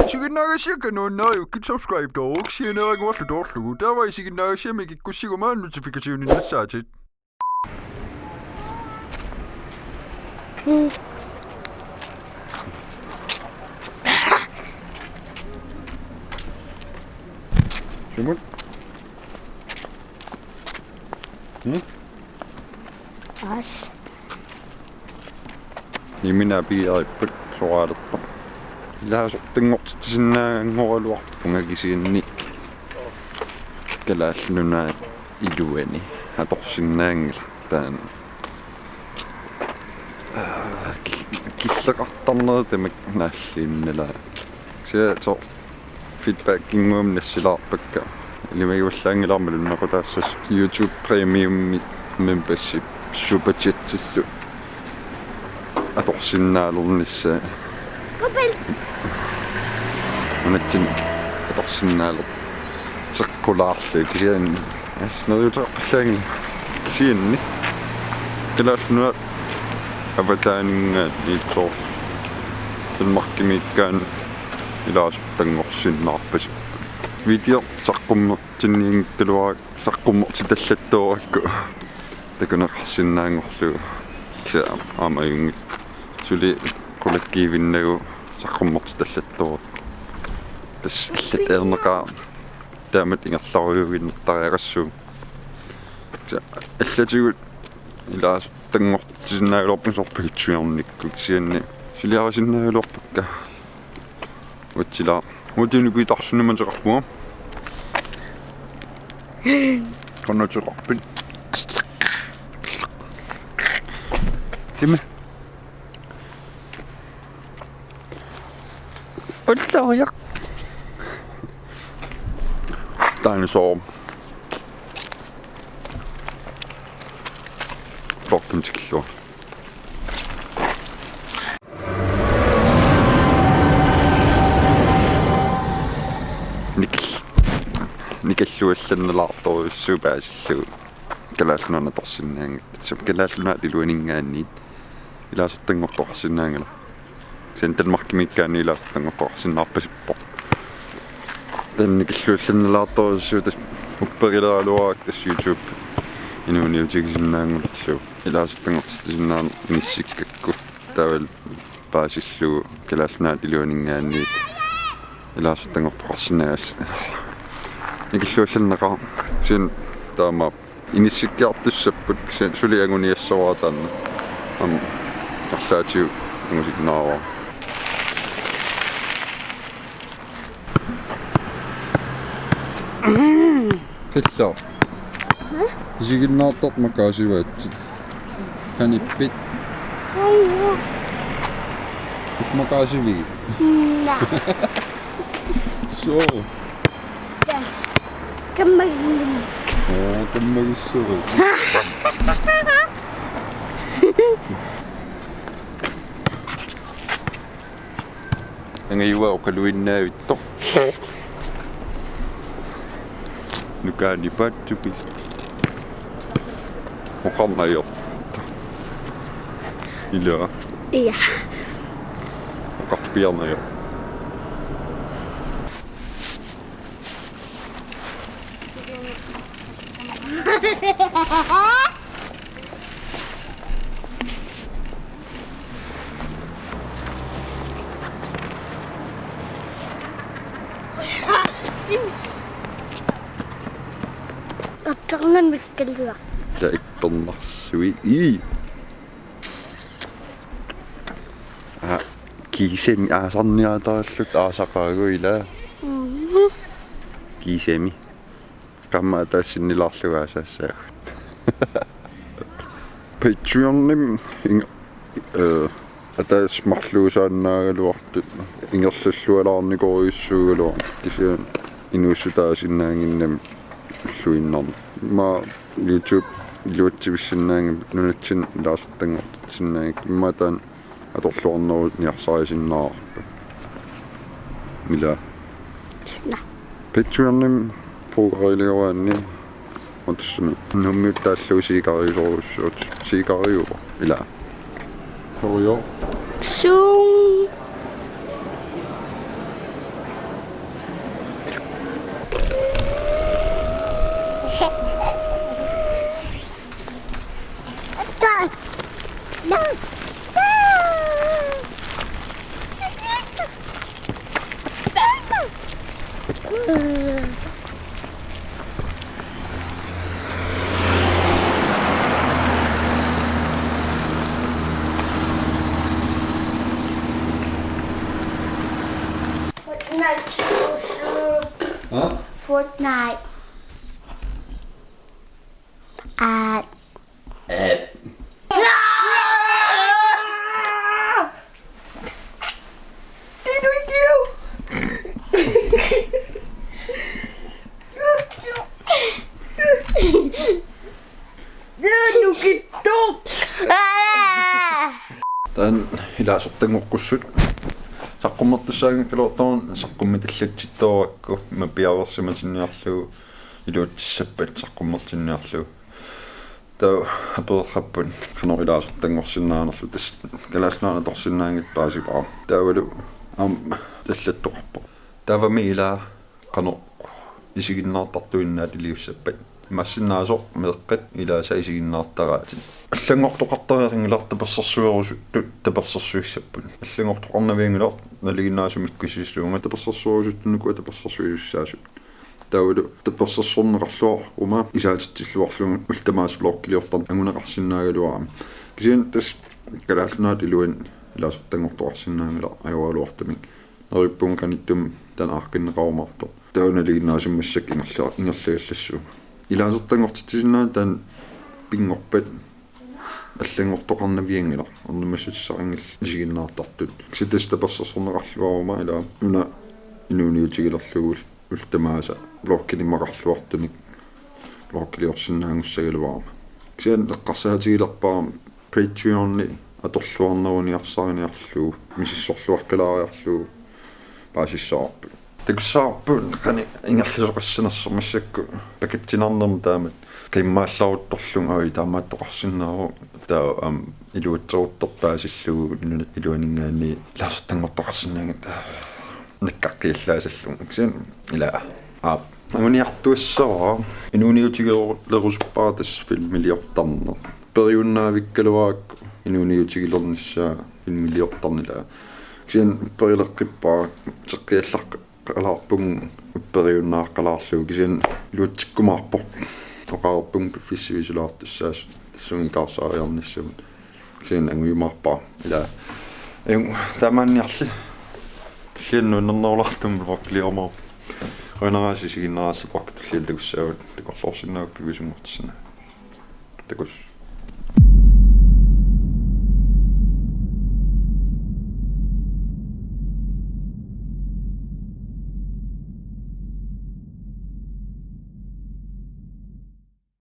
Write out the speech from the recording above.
지금 나가시니까 너 나요 그 subscribe 도 혹시 나가고 왔을 때 없고 다와 지금 나가시면 이게 꾸시고만 노티피케이션이 났어지. 주문? 응? 아씨. 이민아 비아이쁘 소아르빠. Ilaasuqtinngortisinnaangoraluarpunga kalaallunaa iluani atorsinnaangila taan killeqartarneri tamak naalliinnala siato feedbackinguum nassilaarpakka ilimagivallaaangilaarma lunnaqutaassas YouTube Premium membership super chat-tillu atorsinnaalernissa Manatsin atorsinnaaler teqqulaarlu kisian asnerutaqallaangi kisianni qilaallunuat avataaninggaat niitsor ilmarkimiikkaan ilaasortangorsinnaarpas video saqqummertinniingkaluarak saqqummertitallattuurakku takuneqarsinnaangorlu kisa aamaayungi suli kollektiivinnagu saqqummertitallattuurak тассаллат эрнеқаа таамат ингерларуйугиннертариақассуу аллатигут илаасуттангортисиннаагалуарпун сорпагитсуярникку кисианни силиарасиннаагалуарпакка утсилаа утинугуитарсунаман теқарпуга коннотеқарпит тиме оллариақ dinosaur 럭금직이요. 니켈루элланнелаартуруссуупаасиллу калааллунана торсиннаанга калааллуна лилуанингаанни илаасертангортоқарсиннаангала сенталмаркимиккаани илаасертангортоқарсиннаарпасиппо никеллуэлланнелаартуруссуутас упперилералуаак тас YouTube инуниутигисиннаангулерлу илаасертангортисиннаан ниссиккакку таавал паасиллу калааллуна лилуанингаанни илаасертангортоқарсинаагас никеллуэлланнеқаа син таама иниссиккиартуссаппут син сулиагуниассаваатаанна арлаатиу мусикнаава Kitsau. Siginaartort makaasivaatsit. Kanippit. Makaasivi. Nah. So. Yes. Kamagin. Oh, kamagissuru. Angaiwa okaluinnaavitto. Nukaani pattupi. Oqarnayorta. Ila. Iya. Oqarpiarnayor. Atternan mikkelluaq. Ta iktornarsui I. Kisemi aasarniataallut aasaqaaguila. Kisemi. Kamma taassinnilaarlugaasaassaagut. Patreonim атаасмарлуусааннаагалуартут ингерллуалаарникориуссуугалуар кисиан инуussутаасиннаангиннам уллуиннарна ма YouTube илуатсивиссиннаанга нунатсин лаасуттангортитсиннааг имматаан аторлуарнерут ниарсарисиннаарпа мила Patreonim программируаанни онтсми нуммиуттааллуусиикариусоруссуут сиикариуа ила Sorry. Zoom. Fortnite. Tän ilasortangoqqusut saqqumartussaangakkalortorun saqqummitallatittoorakku mapiaversimatinniarlugu iluutissappat saqqummartinniarlugu tau aperqappun qanor ilasortangorsinnaanerlu tas kalaalnaana torsinnaangit paasipaa taualu tallattoqarpo taavami ilaa qanor isiginnaartartuinnaat iliussappat масsinaaso meeqqat ilaasa isiginnaartaraatin аллангортоқартарингиларта персерсуерусуттут таперсерсуиссаппут аллангортоқарнавиангилар налигиннаасумиккусиссуунга таперсерсуерусуттунуку таперсерсуиссаасут таулу таперсерсорнеқарлуар ума исаатиттиллуарлугу ултамаас влоқкилиортар ангунеқарсинаагалуарами кисиан тас калаалнаат илуан илаасортангортоқарсинаагала аюалуартамик нериппун каниттум танаақкиннеқарумарто тауналигиннаасуммассак ингерлагаллассуу илаасортангортитсинаа таан пингорпат аллангортоқарнавиангила орнумассутсарингил исигиннаартартут ситаста персерсорнеқарлуарума илаа уна инуниутигилерлугул ултамааса влоқкиниммақарлуартуник влоқкилиорсиннаангуссагалуарма кисиан эққарсаатигилерпаа Patreon-ни аторлуарнеруниарсариниарлуу мисиссорлуаркалаариарлуу паасиссаарпу такуссаарпу қани ингерлисоқассанерсэрмассакку пакеттинарнерм таамат киммаалларутторлунга ави таамааттоқарсинаару таа илуутсоортторпаасиллугу илуанингаани лаасертангортоқарсинаангат наккаққиаллаасаллун кисиан ила агуниартуассаваа инуниутигилерусуппаатас филмилиортарнер периуннаавиккалуаакку инуниутигилернissaа филмилиортарнила кисиан перилеққиппаа теққиаллаққалаарпугу периуннааққалаарлугу кисиан луутсиккумаарпоқ тоқарпун пиффисивисулаартуссаас тассунгикаарсаариарниссамут кисиан ангуимаарпаа ила аюн тамаанниарли сианнуннернерлартум блоклиормоо ренерасисигиннераассапак таллиан такуссаават такорлорсинааккугисунгортсина такус